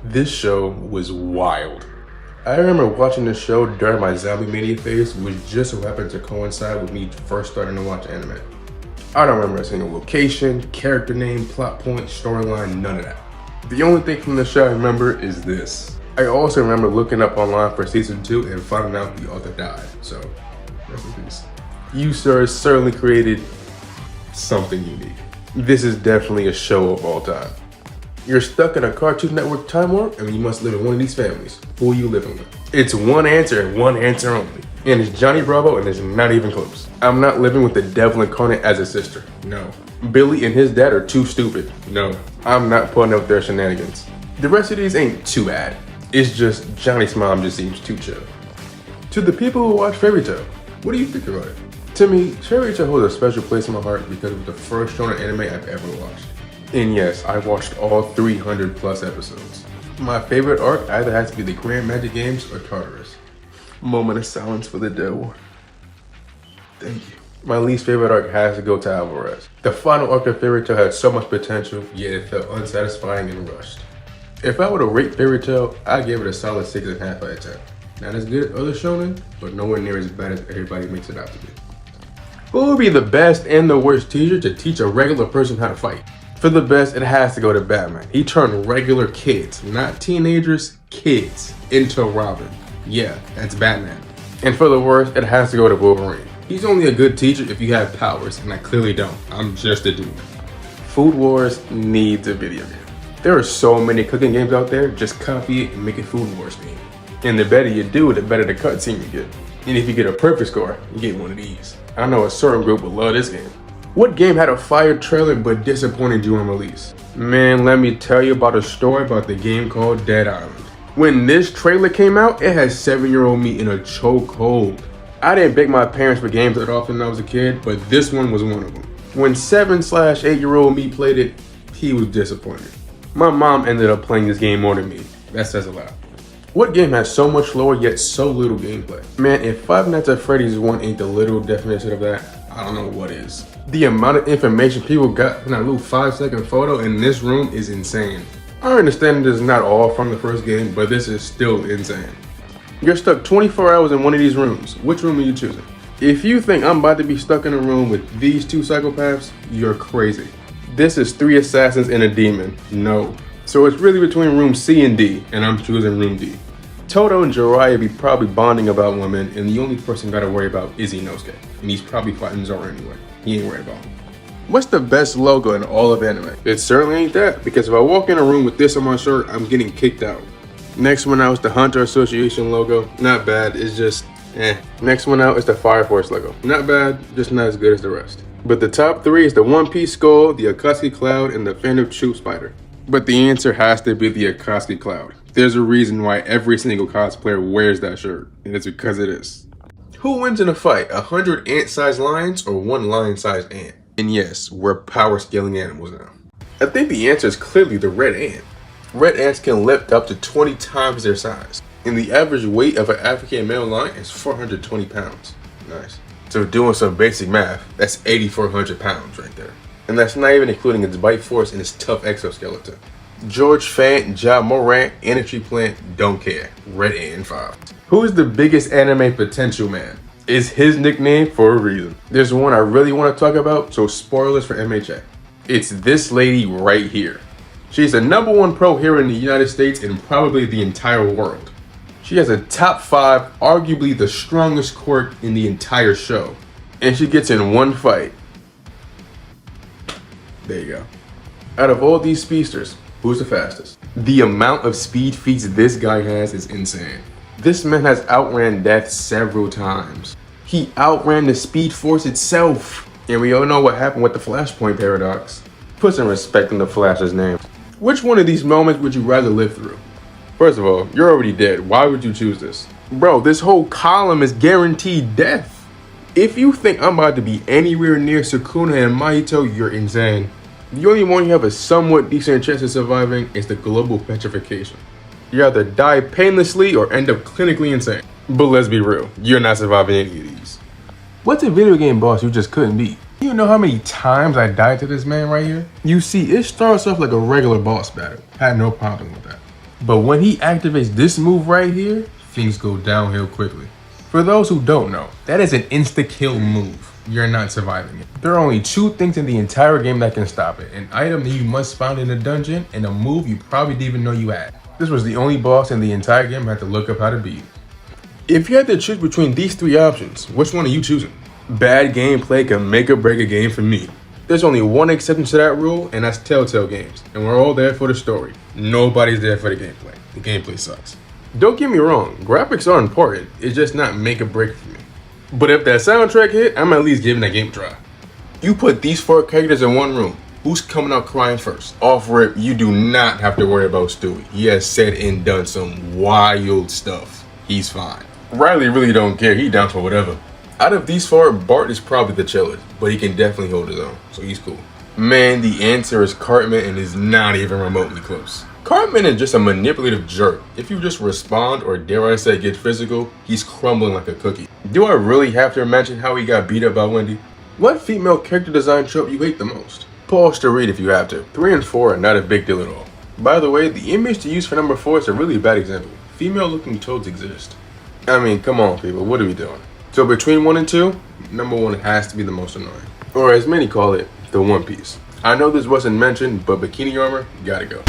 This show was wild. I remember watching this show during my zombie media phase, which just so happened to coincide with me first starting to watch anime. I don't remember a single location, character name, plot point, storyline, none of that. The only thing from the show I remember is this. I also remember looking up online for season 2 and finding out the author died, so rest in peace. You sirs certainly created something unique. This is definitely a show of all time. You're stuck in a Cartoon Network time warp and you must live in one of these families. Who are you living with? It's one answer and one answer only. And it's Johnny Bravo and it's not even close. I'm not living with the devil incarnate as a sister. No. Billy and his dad are too stupid. No. I'm not putting up their shenanigans. The rest of these ain't too bad. It's just Johnny's mom just seems too chill. To the people who watch Fairy Tail, what do you think about it? To me, Fairy Tail holds a special place in my heart because it was the first shonen anime I've ever watched. And yes, I watched all 300 plus episodes. My favorite arc either has to be the Grand Magic Games or Tartarus. Moment of silence for the devil. Thank you. My least favorite arc has to go to Alvarez. The final arc of Fairy Tail had so much potential, yet it felt unsatisfying and rushed. If I were to rate Fairy Tail, I'd give it a solid 6.5 out of 10. Not as good as other shonen, but nowhere near as bad as everybody makes it out to be. Who would be the best and the worst teacher to teach a regular person how to fight? For the best, it has to go to Batman. He turned regular kids, not teenagers, kids, into Robin. Yeah, that's Batman. And for the worst, it has to go to Wolverine. He's only a good teacher if you have powers, and I clearly don't. I'm just a dude. Food Wars needs a video game. There are so many cooking games out there, just copy it and make a Food Wars game. And the better you do, the better the cutscene you get. And if you get a perfect score, you get one of these. I know a certain group will love this game. What game had a fire trailer but disappointed you on release? Man, let me tell you about a story about the game called Dead Island. When this trailer came out, it had 7-year-old me in a chokehold. I didn't beg my parents for games that often when I was a kid, but this one was one of them. When 7/8-year-old me played it, he was disappointed. My mom ended up playing this game more than me. That says a lot. What game has so much lore yet so little gameplay? Man, if Five Nights at Freddy's 1 ain't the literal definition of that, I don't know what is. The amount of information people got from that little 5-second photo in this room is insane. I understand this is not all from the first game, but this is still insane. You're stuck 24 hours in one of these rooms. Which room are you choosing? If you think I'm about to be stuck in a room with these two psychopaths, you're crazy. This is 3 assassins and a demon. No. So it's really between room C and D, and I'm choosing room D. Toto and Jiraiya be probably bonding about women, and the only person gotta worry about is Inosuke. And he's probably fighting Zoro anyway. He ain't worried about him. What's the best logo in all of anime? It certainly ain't that, because if I walk in a room with this on my shirt, I'm getting kicked out. Next one out is the Hunter Association logo. Not bad, it's just eh. Next one out is the Fire Force logo. Not bad, just not as good as the rest. But the top 3 is the One Piece Skull, the Akatsuki Cloud, and the Phantom Troop Spider. But the answer has to be the Akatsuki Cloud. There's a reason why every single cosplayer wears that shirt, and it's because it is. Who wins in a fight, 100 ant-sized lions or 1 lion-sized ant? And yes, we're power scaling animals now. I think the answer is clearly the red ant. Red ants can lift up to 20 times their size, and the average weight of an African male lion is 420 pounds. Nice. So doing some basic math, that's 8,400 pounds right there. And that's not even including its bite force and its tough exoskeleton. George Fant, Ja Morant, and a tree plant don't care. Red Ant 5. Who is the biggest anime potential man? Is his nickname for a reason. There's one I really want to talk about, so spoilers for MHA. It's this lady right here. She's the #1 pro here in the United States and probably the entire world. She has a top 5, arguably the strongest quirk in the entire show. And she gets in one fight. There you go. Out of all these speedsters, who's the fastest? The amount of speed feats this guy has is insane. This man has outran death several times. He outran the Speed Force itself. And we all know what happened with the Flashpoint paradox. Put some respect in the Flash's name. Which one of these moments would you rather live through? First of all, you're already dead. Why would you choose this? Bro, this whole column is guaranteed death. If you think I'm about to be anywhere near Sukuna and Mahito, you're insane. The only one you have a somewhat decent chance of surviving is the global petrification. You either die painlessly or end up clinically insane. But let's be real, you're not surviving any of these. What's a video game boss you just couldn't beat? You know how many times I died to this man right here? You see, it starts off like a regular boss battle. Had no problem with that. But when he activates this move right here, things go downhill quickly. For those who don't know, that is an insta-kill move. You're not surviving it. There are only two things in the entire game that can stop it. An item that you must find in a dungeon, and a move you probably didn't even know you had. This was the only boss in the entire game I had to look up how to beat. If you had to choose between these three options, which one are you choosing? Bad gameplay can make or break a game for me. There's only one exception to that rule, and that's Telltale Games. And we're all there for the story. Nobody's there for the gameplay. The gameplay sucks. Don't get me wrong, graphics are important. It's just not make or break for me. But if that soundtrack hit, I'm at least giving that game a try. You put these 4 characters in one room. Who's coming out crying first? Off rip, you do not have to worry about Stewie. He has said and done some wild stuff. He's fine. Riley really don't care. He down for whatever. Out of these 4, Bart is probably the chillest, but he can definitely hold his own, so he's cool. Man, the answer is Cartman, and is not even remotely close. Cartman is just a manipulative jerk. If you just respond, or dare I say get physical, he's crumbling like a cookie. Do I really have to imagine how he got beat up by Wendy? What female character design trope you hate the most? Pause to read if you have to. 3 and 4 are not a big deal at all. By the way, the image to use for number 4 is a really bad example. Female looking toads exist. I mean, come on people, what are we doing? So between 1 and 2, number 1 has to be the most annoying. Or as many call it, the One Piece. I know this wasn't mentioned, but bikini armor, gotta go.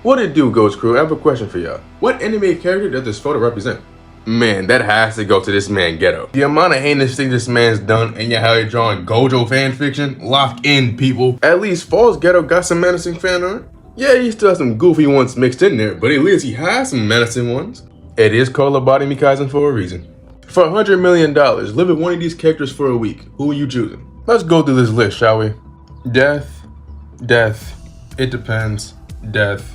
What it do, Ghost Crew? I have a question for y'all. What anime character does this photo represent? Man, that has to go to this man Ghetto. The amount of heinous things this man's done, and yet how he drawing Gojo fanfiction, lock in people. At least Falls Ghetto got some menacing fan art. Yeah, he still has some goofy ones mixed in there, but at least he has some menacing ones. It is called Lobotomy Kaizen for a reason. For $100 million, live with one of these characters for a week. Who are you choosing? Let's go through this list, shall we? Death, death, it depends, death,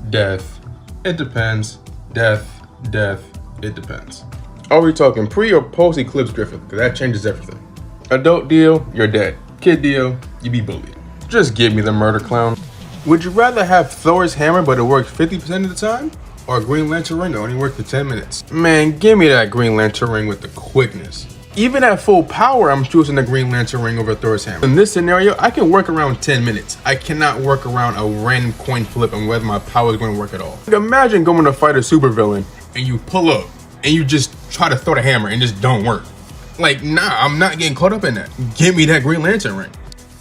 death, it depends, death, death, it depends. Are we talking pre or post Eclipse Griffith? Because that changes everything. Adult deal, you're dead. Kid deal, you be bullied. Just give me the murder clown. Would you rather have Thor's hammer but it works 50% of the time? Or Green Lantern ring that only works for 10 minutes? Man, give me that Green Lantern ring with the quickness. Even at full power, I'm choosing the Green Lantern ring over Thor's hammer. In this scenario, I can work around 10 minutes. I cannot work around a random coin flip and whether my power is going to work at all. Like, imagine going to fight a supervillain and you pull up and you just try to throw the hammer and just don't work. Like, nah, I'm not getting caught up in that. Give me that Green Lantern ring.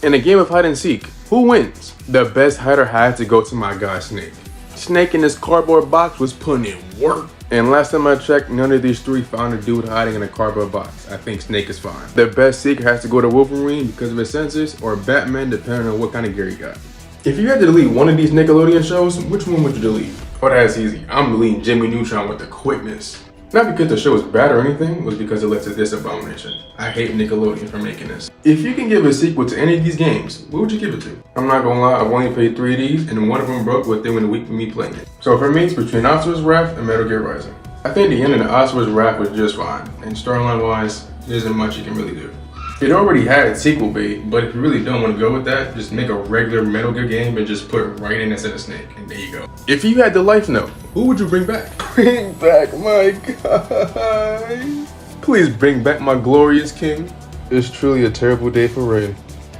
In a game of hide and seek, who wins? The best hider had to go to my guy Snake. Snake in his cardboard box was putting in work. And last time I checked, none of these 3 found a dude hiding in a cardboard box. I think Snake is fine. The best seeker has to go to Wolverine because of his senses, or Batman depending on what kind of gear he got. If you had to delete one of these Nickelodeon shows, which one would you delete? Oh, that's easy. I'm deleting Jimmy Neutron with the quickness. Not because the show is bad or anything, it was because it led to this abomination. I hate Nickelodeon for making this. If you can give a sequel to any of these games, what would you give it to? I'm not gonna lie, I've only played 3 of these, and one of them broke within a week of me playing it. So for me, it's between Asura's Wrath and Metal Gear Rising. I think the ending of Asura's Wrath was just fine, and storyline wise, there isn't much you can really do. It already had sequel bait, but if you really don't want to go with that, just make a regular Metal Gear game and just put it right in instead of Snake, and there you go. If you had the life note, who would you bring back? Bring back my guy. Please bring back my glorious king. It's truly a terrible day for Rain.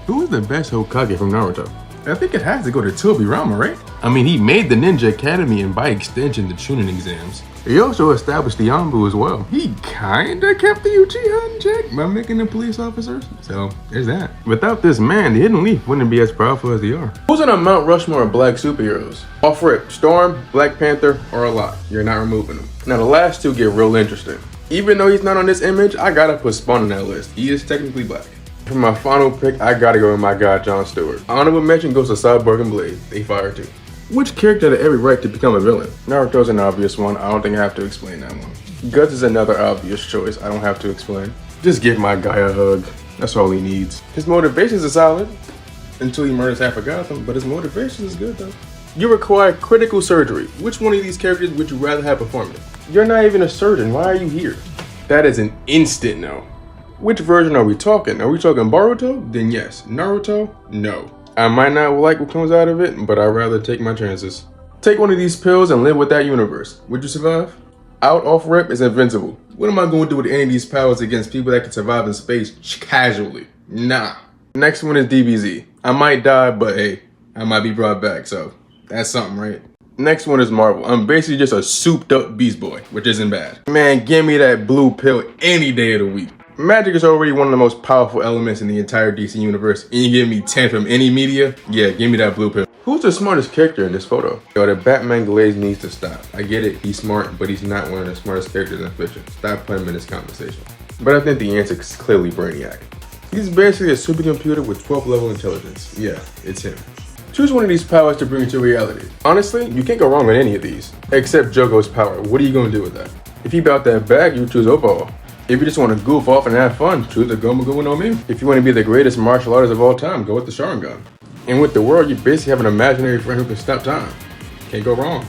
Who is the best Hokage from Naruto? I think it has to go to Tobirama, right? I mean, he made the Ninja Academy and by extension the Chunin exams. He also established the Yambu as well. He kinda kept the Uchiha in check by making them police officers. So there's that. Without this man, the Hidden Leaf wouldn't be as powerful as they are. Who's on a Mount Rushmore of black superheroes? Off rip, Storm, Black Panther, or a lot. You're not removing them. Now the last two get real interesting. Even though he's not on this image, I gotta put Spawn on that list. He is technically black. For my final pick, I gotta go with my guy, Jon Stewart. Honorable mention goes to Cyborg and Blade. They fire too. Which character had every right to become a villain? Naruto's an obvious one. I don't think I have to explain that one. Guts is another obvious choice. I don't have to explain. Just give my guy a hug. That's all he needs. His motivations are solid until he murders half of Gotham, but his motivation is good though. You require critical surgery. Which one of these characters would you rather have perform it? You're not even a surgeon. Why are you here? That is an instant no. Which version are we talking? Are we talking Boruto? Then yes. Naruto? No. I might not like what comes out of it, but I'd rather take my chances. Take one of these pills and live with that universe. Would you survive? Out off rip is invincible. What am I going to do with any of these powers against people that can survive in space casually? Nah. Next one is DBZ. I might die, but hey, I might be brought back, so that's something, right? Next one is Marvel. I'm basically just a souped up Beast Boy, which isn't bad. Man, give me that blue pill any day of the week. Magic is already one of the most powerful elements in the entire DC universe, and you give me 10 from any media? Yeah, give me that blue pill. Who's the smartest character in this photo? Yo, the Batman glaze needs to stop. I get it, he's smart, but he's not one of the smartest characters in fiction. Stop putting him in this conversation. But I think the answer is clearly Brainiac. He's basically a supercomputer with 12th level intelligence. Yeah, it's him. Choose one of these powers to bring into reality. Honestly, you can't go wrong with any of these, except Jogo's power. What are you gonna do with that? If you bout that bag, you choose Opal. If you just want to goof off and have fun, choose the Gomu no Mi. If you want to be the greatest martial artist of all time, go with the Sharingan. And with the world, you basically have an imaginary friend who can stop time. Can't go wrong.